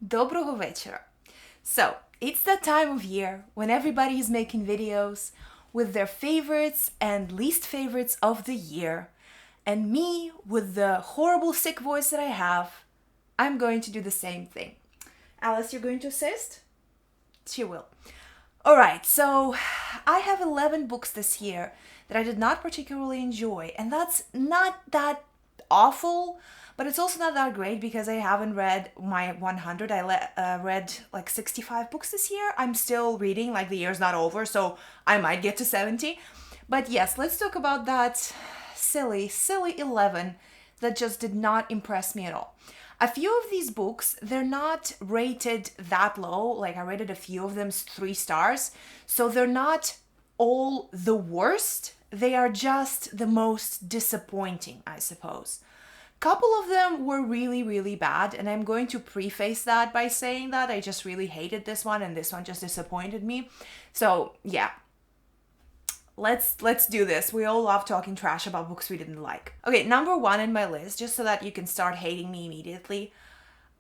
Доброго вечера. So, it's that time of year when everybody is making videos with their favorites and least favorites of the year. And me, with the horrible sick voice that I have, I'm going to do the same thing. Alice, you're going to assist? She will. Alright, so I have 11 books this year that I did not particularly enjoy, and that's not that awful, but it's also not that great because I haven't read my 100. I read like 65 books this year. I'm still reading, like the year's not over, so I might get to 70. But yes, let's talk about that silly 11 that just did not impress me at all. A few of these books, they're not rated that low. Like I rated a few of them 3 stars. So they're not all the worst. They are just the most disappointing, I suppose. Couple of them were really, really bad, and I'm going to preface that by saying that I just really hated this one and this one just disappointed me. So yeah, let's do this. We all love talking trash about books we didn't like. Okay, number 1 in my list, just so that you can start hating me immediately.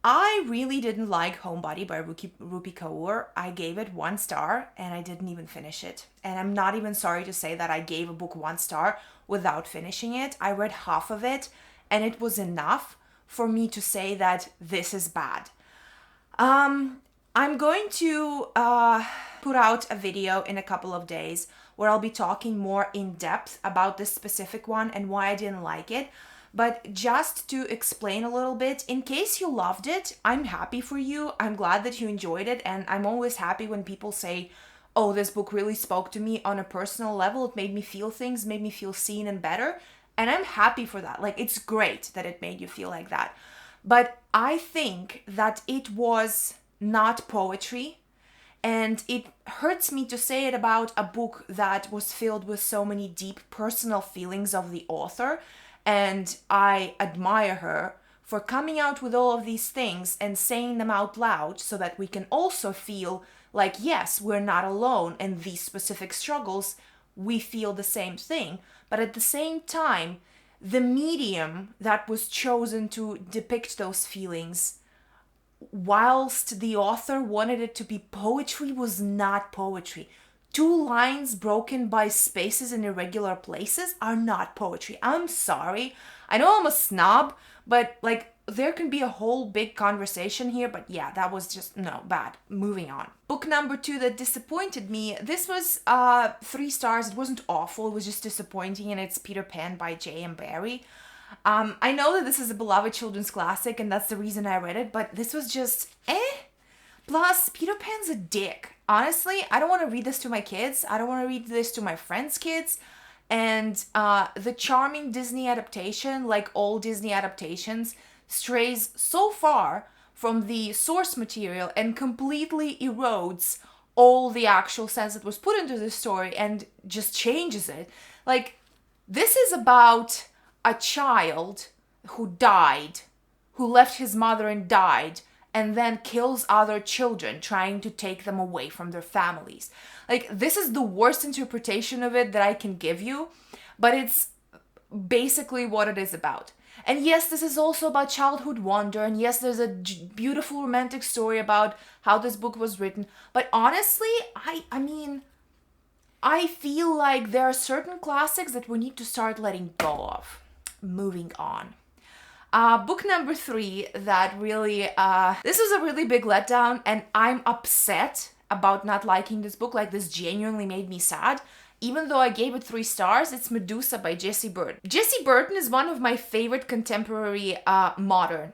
I really didn't like Homebody by Rupi Kaur. I gave it 1 star and I didn't even finish it. And I'm not even sorry to say that I gave a book 1 star without finishing it. I read half of it and it was enough for me to say that this is bad. I'm going to put out a video in a couple of days where I'll be talking more in depth about this specific one and why I didn't like it. But just to explain a little bit, in case you loved it, I'm happy for you. I'm glad that you enjoyed it. And I'm always happy when people say, oh, this book really spoke to me on a personal level. It made me feel things, made me feel seen and better. And I'm happy for that. Like, it's great that it made you feel like that. But I think that it was not poetry. And it hurts me to say it about a book that was filled with so many deep personal feelings of the author. And I admire her for coming out with all of these things and saying them out loud so that we can also feel like, yes, we're not alone in these specific struggles. We feel the same thing. But at the same time, the medium that was chosen to depict those feelings, whilst the author wanted it to be poetry, was not poetry. 2 lines broken by spaces in irregular places are not poetry. I'm sorry. I know I'm a snob, but like there can be a whole big conversation here, but yeah, that was just no, bad. Moving on. Book number 2 that disappointed me. This was 3 stars. It wasn't awful. It was just disappointing, and it's Peter Pan by J.M. Barrie. I know that this is a beloved children's classic, and that's the reason I read it, but this was just Plus, Peter Pan's a dick. Honestly, I don't want to read this to my kids. I don't want to read this to my friends' kids. And the charming Disney adaptation, like all Disney adaptations, strays so far from the source material and completely erodes all the actual sense that was put into the story and just changes it. Like, this is about a child who died, who left his mother and died, and then kills other children, trying to take them away from their families. Like, this is the worst interpretation of it that I can give you, but it's basically what it is about. And yes, this is also about childhood wonder, and yes, there's a beautiful romantic story about how this book was written, but honestly, I mean, I feel like there are certain classics that we need to start letting go of. Moving on. Book number 3 that really, this was a really big letdown, and I'm upset about not liking this book. Like, this genuinely made me sad. Even though I gave it 3 stars, it's Medusa by Jessie Burton. Jessie Burton is one of my favorite contemporary modern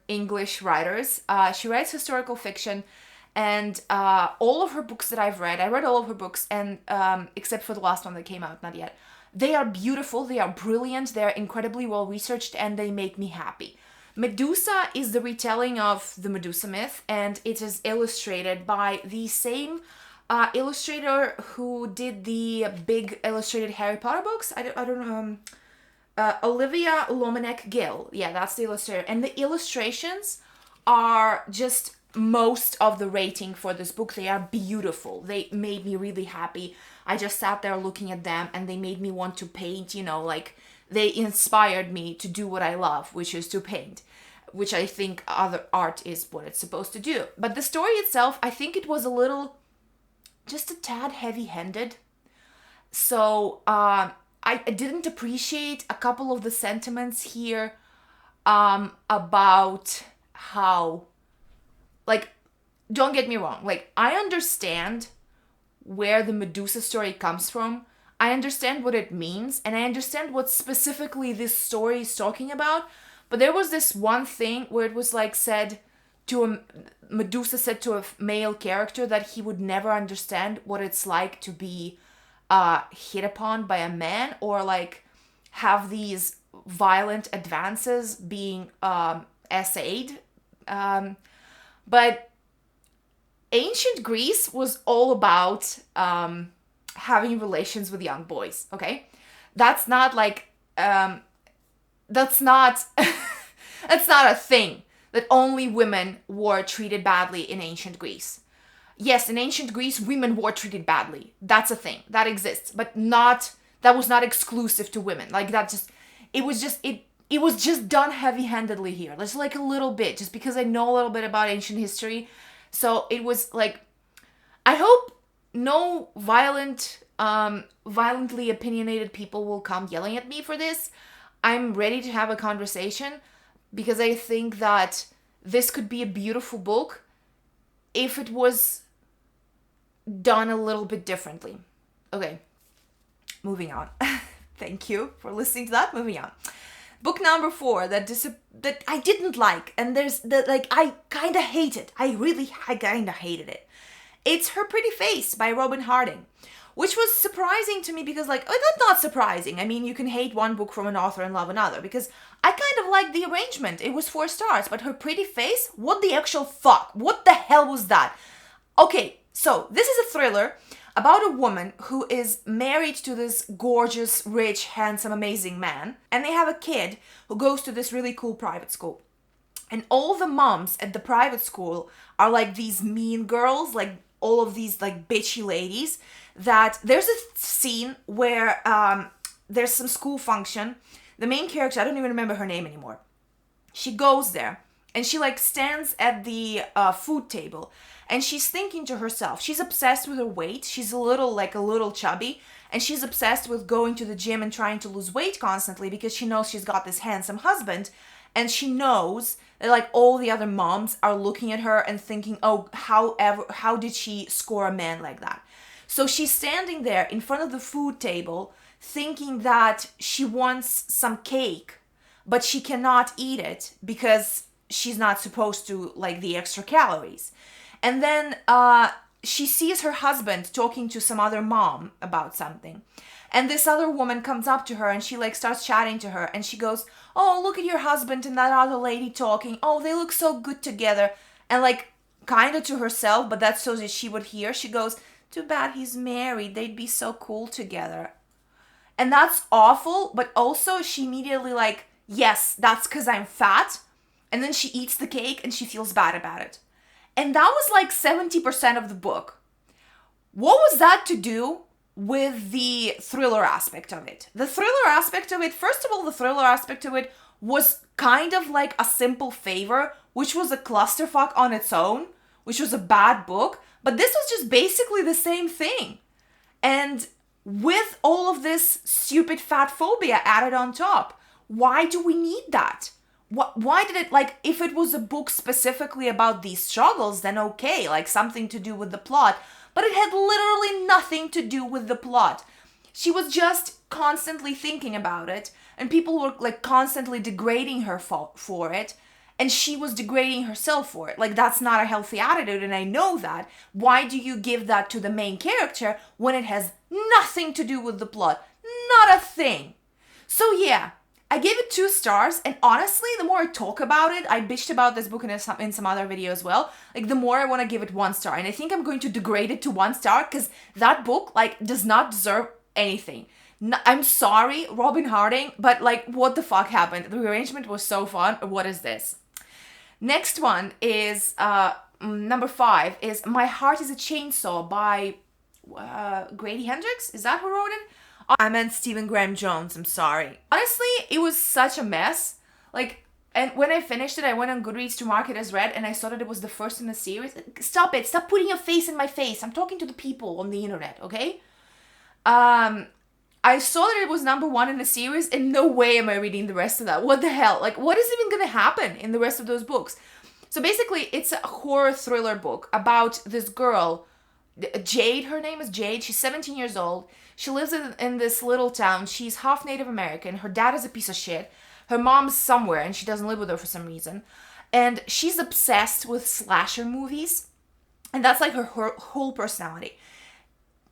English writers. She writes historical fiction, and all of her books that I've read, I read all of her books, and except for the last one that came out, not yet. They are beautiful, they are brilliant, they are incredibly well researched, and they make me happy. Medusa is the retelling of the Medusa myth, and it is illustrated by the same illustrator who did the big illustrated Harry Potter books. I don't know. Olivia Lomanek Gill. Yeah, that's the illustrator. And the illustrations are just most of the rating for this book. They are beautiful. They made me really happy. I just sat there looking at them and they made me want to paint, like they inspired me to do what I love, which is to paint. which I think other art is what it's supposed to do. But the story itself, I think it was a little, just a tad heavy-handed. So I didn't appreciate a couple of the sentiments here about how, like, don't get me wrong, like, I understand where the Medusa story comes from. I understand what it means, and I understand what specifically this story is talking about. But there was this one thing where it was like said to Medusa said to a male character that he would never understand what it's like to be hit upon by a man, or like have these violent advances being essayed. But ancient Greece was all about having relations with young boys, okay? That's not like, that's not, that's not a thing that only women were treated badly in ancient Greece. Yes, in ancient Greece, women were treated badly. That's a thing. That exists. But not, that was not exclusive to women. Like, that just, it was just done heavy-handedly here. Just like a little bit, just because I know a little bit about ancient history. So it was like, I hope no violently opinionated people will come yelling at me for this. I'm ready to have a conversation, because I think that this could be a beautiful book if it was done a little bit differently. Okay, moving on. Thank you for listening to that. Moving on. Book number 4 that I didn't like, and there's that, like, I kind of hate it. I kind of hated it. It's Her Pretty Face by Robin Harding, which was surprising to me because, like, oh, that's not surprising. I mean, you can hate one book from an author and love another, because I kind of liked the arrangement. It was 4 stars, but Her Pretty Face, what the actual fuck? What the hell was that? Okay, so this is a thriller about a woman who is married to this gorgeous, rich, handsome, amazing man, and they have a kid who goes to this really cool private school. And all the moms at the private school are like these mean girls, like all of these like bitchy ladies, that there's a scene where there's some school function. The main character, I don't even remember her name anymore. She goes there and she like stands at the food table, and she's thinking to herself, she's obsessed with her weight. She's a little chubby, and she's obsessed with going to the gym and trying to lose weight constantly because she knows she's got this handsome husband, and she knows that like all the other moms are looking at her and thinking, oh, how did she score a man like that? So she's standing there in front of the food table thinking that she wants some cake, but she cannot eat it because she's not supposed to, like, the extra calories. And then she sees her husband talking to some other mom about something. And this other woman comes up to her and she like starts chatting to her, and she goes, oh, look at your husband and that other lady talking. Oh, they look so good together. And like kind of to herself, but that's so that she would hear, she goes, too bad he's married. They'd be so cool together. And that's awful, but also she immediately like, yes, that's because I'm fat. And then she eats the cake and she feels bad about it. And that was like 70% of the book. What was that to do with the thriller aspect of it? The thriller aspect of it, first of all, the thriller aspect of it was kind of like A Simple Favor, which was a clusterfuck on its own, which was a bad book. But this was just basically the same thing. And with all of this stupid fat phobia added on top, why do we need that? Why did it, like, if it was a book specifically about these struggles, then okay, like something to do with the plot, but it had literally nothing to do with the plot. She was just constantly thinking about it, and people were like constantly degrading her for it, and she was degrading herself for it. Like, that's not a healthy attitude, and I know that. Why do you give that to the main character when it has nothing to do with the plot? Not a thing. So yeah, I gave it 2 stars, and honestly, the more I talk about it, I bitched about this book in some other video as well, like the more I want to give it 1 star, and I think I'm going to degrade it to 1 star, because that book, like, does not deserve anything. I'm sorry, Robin Harding, but like, what the fuck happened? The arrangement was so fun. What is this? Next one is, number 5 is My Heart is a Chainsaw by Grady Hendrix. Is that who wrote it? I meant Stephen Graham Jones, I'm sorry. Honestly, it was such a mess. Like, And when I finished it, I went on Goodreads to mark it as read, and I saw that it was the first in the series. Stop it. Stop putting your face in my face. I'm talking to the people on the internet, okay? I saw that it was number 1 in the series, and no way am I reading the rest of that. What the hell? Like, what is even going to happen in the rest of those books? So basically, it's a horror thriller book about this girl, Jade. Her name is Jade. She's 17 years old. She lives in this little town. She's half Native American. Her dad is a piece of shit. Her mom's somewhere, and she doesn't live with her for some reason. And she's obsessed with slasher movies. And that's like her whole personality.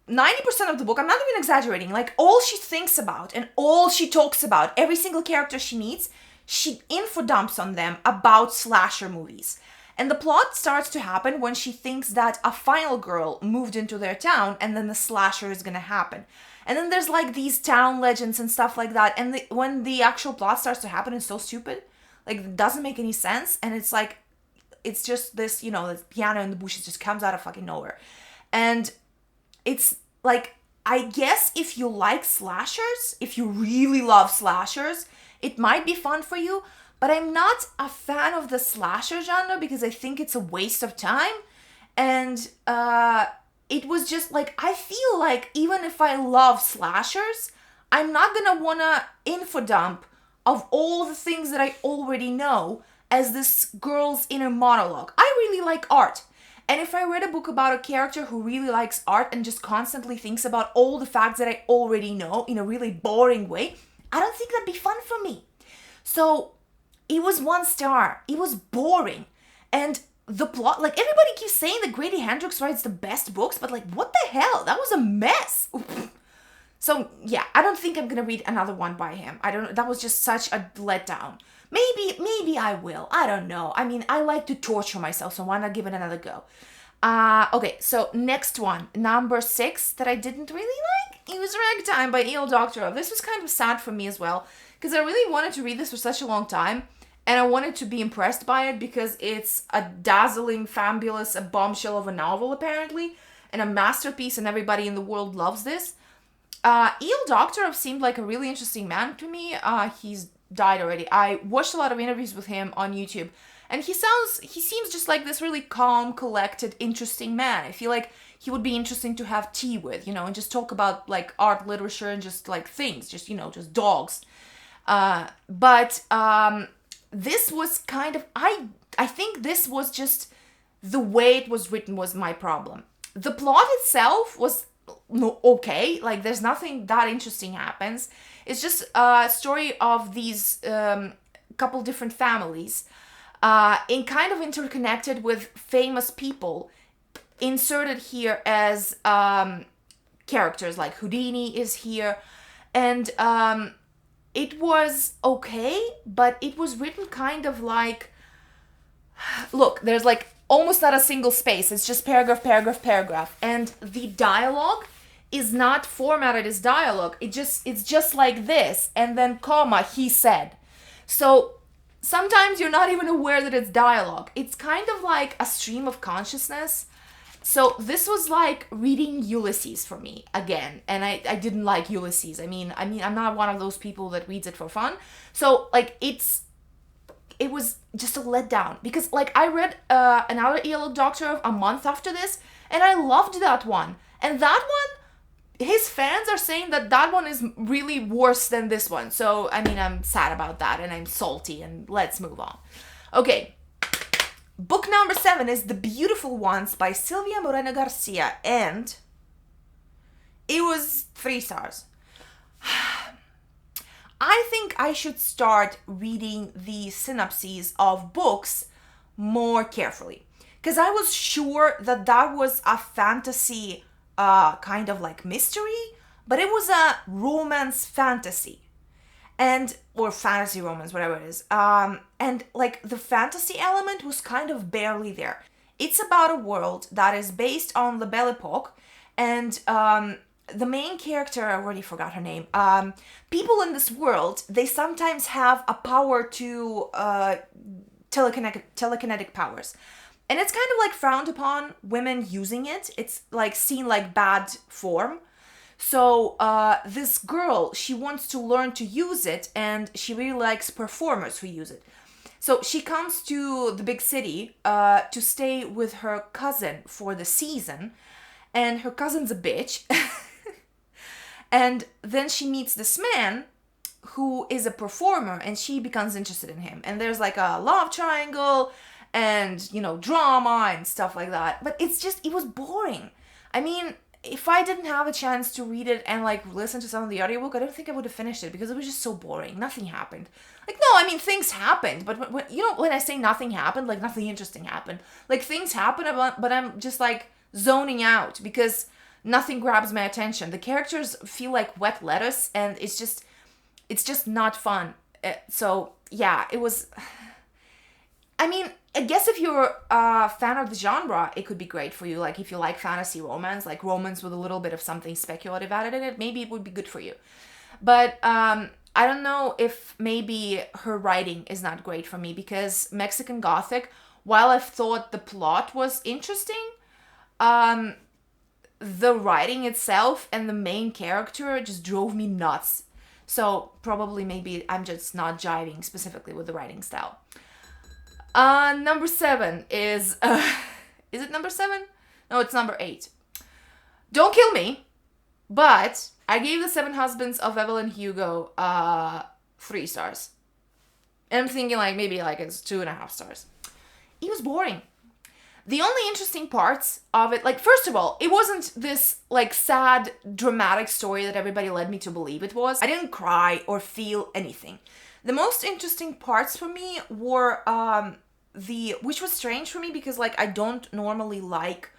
90% of the book, I'm not even exaggerating, like all she thinks about and all she talks about, every single character she meets, she info dumps on them about slasher movies. And the plot starts to happen when she thinks that a final girl moved into their town and then the slasher is gonna happen. And then there's like these town legends and stuff like that. And when the actual plot starts to happen, it's so stupid. Like, it doesn't make any sense. And it's like, it's just this, this piano in the bushes just comes out of fucking nowhere. And it's like, I guess if you like slashers, if you really love slashers, it might be fun for you. But I'm not a fan of the slasher genre because I think it's a waste of time. And it was just like, I feel like even if I love slashers, I'm not gonna wanna info dump of all the things that I already know as this girl's inner monologue. I really like art. And if I read a book about a character who really likes art and just constantly thinks about all the facts that I already know in a really boring way, I don't think that'd be fun for me. So it was 1 star. It was boring. And the plot, like, everybody keeps saying that Grady Hendrix writes the best books, but like, what the hell? That was a mess. So yeah, I don't think I'm gonna read another one by him. I don't. That was just such a letdown. Maybe I will. I don't know. I mean, I like to torture myself, so why not give it another go? Okay, so next one, number 6 that I didn't really like. It was Ragtime by E.L. Doctorow. This was kind of sad for me as well, because I really wanted to read this for such a long time, and I wanted to be impressed by it because it's a dazzling, fabulous, a bombshell of a novel apparently, and a masterpiece, and everybody in the world loves this. E.L. Doctorow seemed like a really interesting man to me. He's died already. I watched a lot of interviews with him on YouTube, and he seems just like this really calm, collected, interesting man. I feel like he would be interesting to have tea with, and just talk about like art, literature, and just like things, just dogs. But this was kind of, I think this was just the way it was written was my problem. The plot itself was okay, like there's nothing that interesting happens. It's just a story of these couple different families in kind of interconnected with famous people inserted here as characters, like Houdini is here. And it was okay, but it was written kind of like, look, there's like almost not a single space. It's just paragraph, paragraph, paragraph. And the dialogue is not formatted as dialogue. It's just like this. And then comma, he said. So sometimes you're not even aware that it's dialogue. It's kind of like a stream of consciousness. So this was like reading Ulysses for me again. And I didn't like Ulysses. I mean, I'm not one of those people that reads it for fun. So like it was just a letdown because like I read another E.L. Doctorow a month after this, and I loved that one. And that one, his fans are saying that one is really worse than this one. So I mean, I'm sad about that, and I'm salty, and let's move on. Okay, book number 7 is The Beautiful Ones by Silvia Moreno Garcia, and it was 3 stars. I think I should start reading the synopses of books more carefully, because I was sure that was a fantasy kind of like mystery, but it was a romance fantasy, or fantasy romance, whatever it is. And like the fantasy element was kind of barely there. It's about a world that is based on the Belle Epoque, and the main character, I already forgot her name. People in this world, they sometimes have a power to telekinetic powers. And it's kind of like frowned upon women using it. It's like seen like bad form. So this girl, she wants to learn to use it, and she really likes performers who use it. So she comes to the big city to stay with her cousin for the season, and her cousin's a bitch. And then she meets this man who is a performer, and she becomes interested in him. And there's like a love triangle and, drama and stuff like that. But it was boring. I mean, if I didn't have a chance to read it and like listen to some of the audiobook, I don't think I would have finished it because it was just so boring. Nothing happened. Like, no, I mean, things happened, but when I say nothing happened, like nothing interesting happened. Like, things happen, but I'm just like zoning out because nothing grabs my attention. The characters feel like wet lettuce, and it's just not fun. So yeah, it was. I mean, I guess if you're a fan of the genre, it could be great for you. Like, if you like fantasy romance, like romance with a little bit of something speculative added in it, maybe it would be good for you. But I don't know if maybe her writing is not great for me, because Mexican Gothic, while I thought the plot was interesting, the writing itself and the main character just drove me nuts. So probably maybe I'm just not jiving specifically with the writing style. Number 7 is it number 7? No, it's number 8. Don't kill me, but I gave The Seven Husbands of Evelyn Hugo 3 stars. And I'm thinking like maybe like it's 2.5 stars. It was boring. The only interesting parts of it, like, first of all, it wasn't this like sad, dramatic story that everybody led me to believe it was. I didn't cry or feel anything. The most interesting parts for me were which was strange for me because like I don't normally like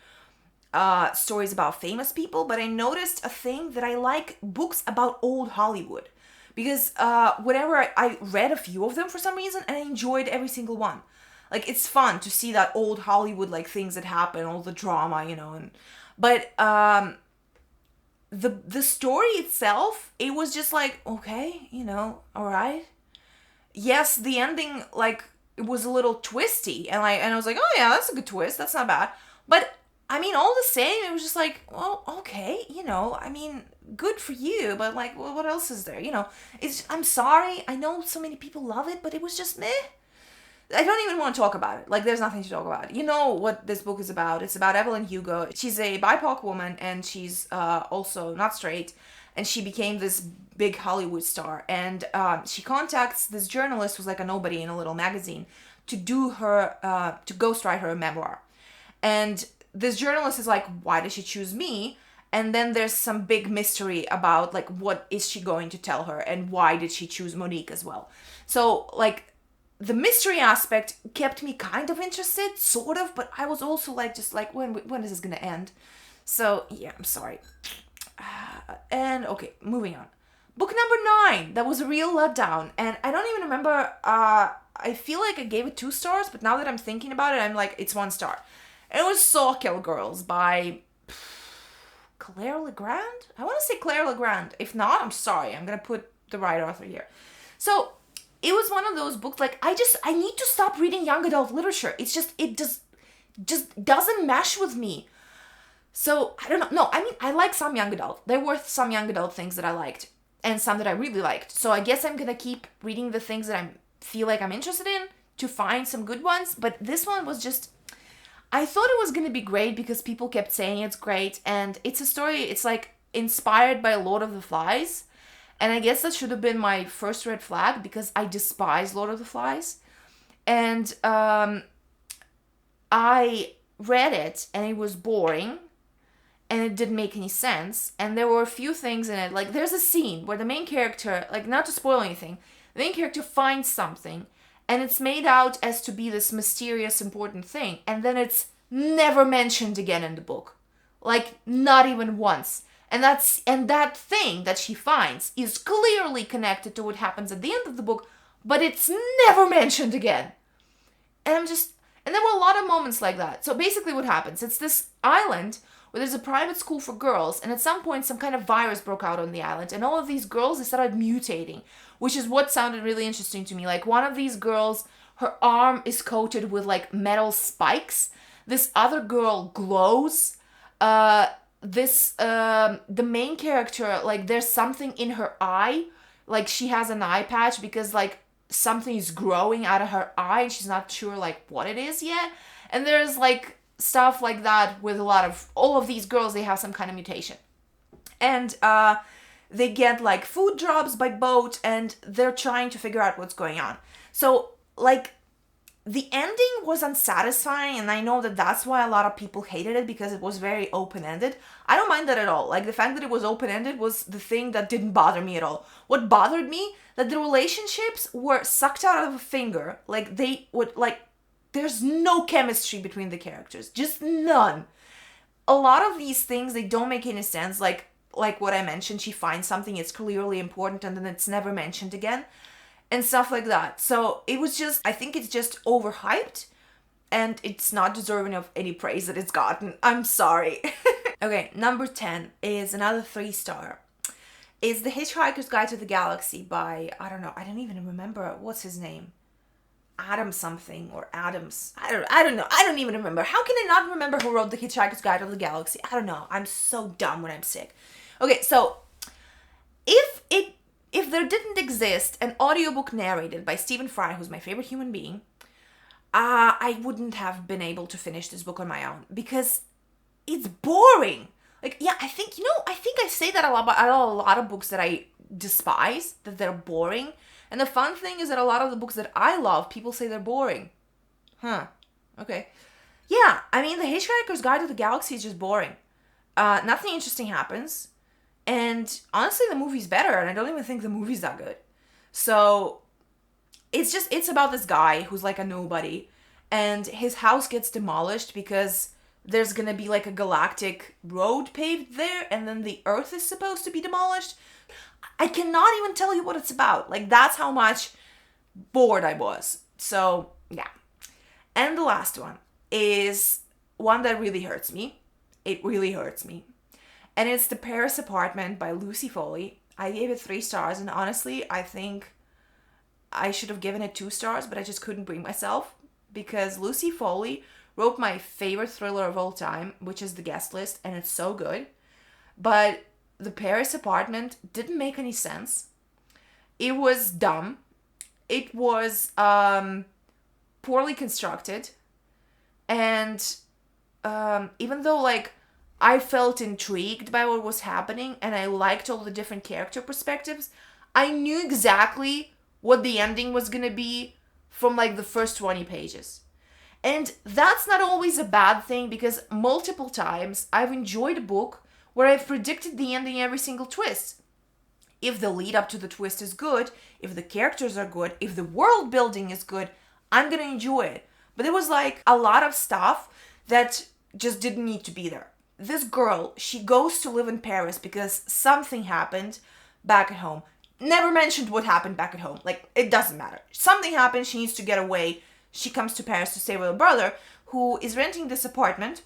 stories about famous people, but I noticed a thing that I like books about old Hollywood, because whenever I read a few of them for some reason, and I enjoyed every single one. Like, it's fun to see that old Hollywood, like, things that happen, all the drama, but the story itself, it was just like, okay, all right. Yes, the ending, like, it was a little twisty, and I was like, oh yeah, that's a good twist, that's not bad. But I mean, all the same, it was just like, well, okay, I mean, good for you, but like, well, what else is there? I'm sorry, I know so many people love it, but it was just meh. I don't even want to talk about it. Like, there's nothing to talk about. You know what this book is about. It's about Evelyn Hugo. She's a BIPOC woman, and she's also not straight, and she became this big Hollywood star. And she contacts this journalist who's like a nobody in a little magazine to ghostwrite her memoir. And this journalist is like, why did she choose me? And then there's some big mystery about, like, what is she going to tell her, and why did she choose Monique as well? So, like, the mystery aspect kept me kind of interested, sort of, but I was also like, just like, when is this gonna end? So, yeah, I'm sorry. And, okay, moving on. Book number 9, that was a real letdown, and I don't even remember, I feel like I gave it 2 stars, but now that I'm thinking about it, I'm like, it's 1 star. And it was Sawkill Girls by Claire Legrand? I want to say Claire Legrand. If not, I'm sorry. I'm going to put the right author here. So, it was one of those books, like, I need to stop reading young adult literature. It just doesn't mesh with me. So, I don't know. No, I mean, I like some young adult. There were some young adult things that I liked, and some that I really liked. So, I guess I'm going to keep reading the things that I feel like I'm interested in to find some good ones. But this one was just, I thought it was going to be great because people kept saying it's great. And it's a story, it's like inspired by Lord of the Flies. And I guess that should have been my first red flag because I despise Lord of the Flies. And I read it and it was boring and it didn't make any sense. And there were a few things in it. Like, there's a scene where the main character, like, not to spoil anything, the main character finds something and it's made out as to be this mysterious, important thing. And then it's never mentioned again in the book. Like, not even once. And that thing that she finds is clearly connected to what happens at the end of the book, but it's never mentioned again. And there were a lot of moments like that. So basically what happens, it's this island where there's a private school for girls, and at some point some kind of virus broke out on the island, and all of these girls, they started mutating, which is what sounded really interesting to me. Like, one of these girls, her arm is coated with like metal spikes. This other girl glows. The main character, like, there's something in her eye, like she has an eye patch because like something is growing out of her eye and she's not sure like what it is yet. And there's like stuff like that with a lot of, all of these girls, they have some kind of mutation. And they get like food drops by boat and they're trying to figure out what's going on. So like the ending was unsatisfying, and I know that that's why a lot of people hated it, because it was very open-ended. I don't mind that at all. Like, the fact that it was open-ended was the thing that didn't bother me at all. What bothered me, that the relationships were sucked out of a finger. Like, they would, like, there's no chemistry between the characters. Just none. A lot of these things, they don't make any sense. Like what I mentioned, she finds something, it's clearly important, and then it's never mentioned again. And stuff like that. So it was just, I think it's just overhyped and it's not deserving of any praise that it's gotten. I'm sorry. Okay, number 10 is another 3-star. Is The Hitchhiker's Guide to the Galaxy by, I don't even remember, what's his name? Adam something or Adams. I don't know. I don't even remember. How can I not remember who wrote The Hitchhiker's Guide to the Galaxy? I don't know. I'm so dumb when I'm sick. Okay, so if there didn't exist an audiobook narrated by Stephen Fry, who's my favorite human being, I wouldn't have been able to finish this book on my own, because it's boring. Like, yeah, I think I say that a lot about a lot of books that I despise, that they're boring. And the fun thing is that a lot of the books that I love, people say they're boring. Huh. Okay. Yeah, I mean, The Hitchhiker's Guide to the Galaxy is just boring. Nothing interesting happens. And honestly, the movie's better, and I don't even think the movie's that good. So it's about this guy who's like a nobody, and his house gets demolished because there's gonna be like a galactic road paved there, and then the Earth is supposed to be demolished. I cannot even tell you what it's about. Like, that's how much bored I was. So yeah. And the last one is one that really hurts me. It really hurts me. And it's The Paris Apartment by Lucy Foley. I gave it 3 stars, and honestly, I think I should have given it 2 stars, but I just couldn't bring myself, because Lucy Foley wrote my favorite thriller of all time, which is The Guest List, and it's so good. But The Paris Apartment didn't make any sense. It was dumb. It was poorly constructed. And even though, like, I felt intrigued by what was happening and I liked all the different character perspectives, I knew exactly what the ending was going to be from like the first 20 pages. And that's not always a bad thing, because multiple times I've enjoyed a book where I've predicted the ending every single twist. If the lead up to the twist is good, if the characters are good, if the world building is good, I'm going to enjoy it. But there was like a lot of stuff that just didn't need to be there. This girl, she goes to live in Paris because something happened back at home. Never mentioned what happened back at home. Like, it doesn't matter. Something happened, she needs to get away. She comes to Paris to stay with her brother, who is renting this apartment.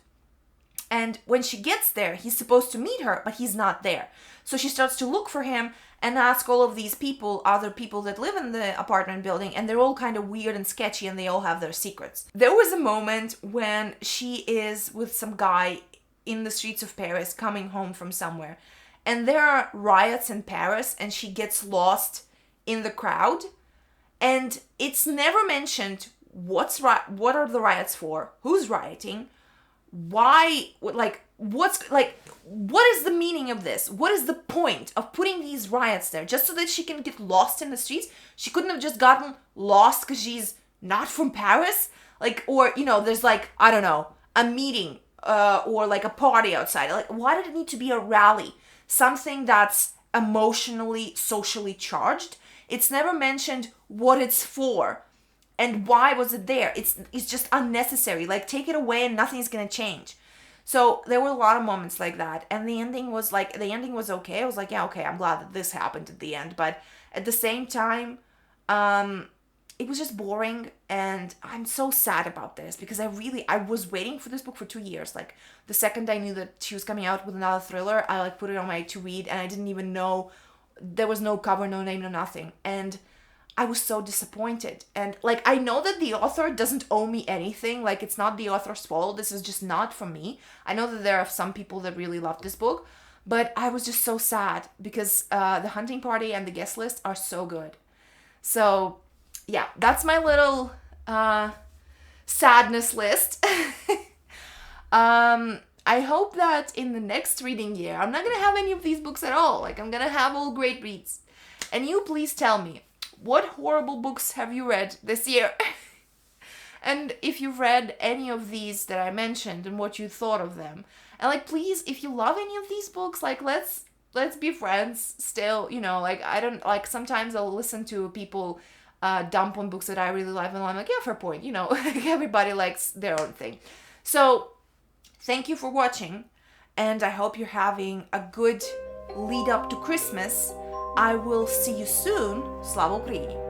And when she gets there, he's supposed to meet her, but he's not there. So she starts to look for him and ask all of these people, other people that live in the apartment building, and they're all kind of weird and sketchy, and they all have their secrets. There was a moment when she is with some guy in the streets of Paris coming home from somewhere, and there are riots in Paris, and she gets lost in the crowd, and it's never mentioned what are the riots for, who's rioting, why, like, what is the meaning of this? What is the point of putting these riots there? Just so that she can get lost in the streets? She couldn't have just gotten lost because she's not from Paris? Like, or, there's like, I don't know, a meeting or like a party outside. Like, why did it need to be a rally? Something that's emotionally, socially charged. It's never mentioned what it's for and why was it there. It's just unnecessary. Like, take it away and nothing's gonna change. So there were a lot of moments like that, and the ending was okay. I was like, yeah, okay, I'm glad that this happened at the end, but at the same time, it was just boring, and I'm so sad about this, because I was waiting for this book for 2 years. Like, the second I knew that she was coming out with another thriller, I like put it on my to read, and I didn't even know, there was no cover, no name, no nothing, and I was so disappointed. And like, I know that the author doesn't owe me anything, like, it's not the author's fault, this is just not for me. I know that there are some people that really love this book, but I was just so sad, because The Hunting Party and The Guest List are so good. So yeah, that's my little sadness list. I hope that in the next reading year, I'm not gonna have any of these books at all. Like, I'm gonna have all great reads. And you please tell me, what horrible books have you read this year? And if you've read any of these that I mentioned and what you thought of them. And like, please, if you love any of these books, like, let's be friends still, you know, like, I don't, like, sometimes I'll listen to people dump on books that I really love, and I'm like, yeah, fair point, you know, everybody likes their own thing. So, thank you for watching, and I hope you're having a good lead up to Christmas. I will see you soon. Slava Ukraini!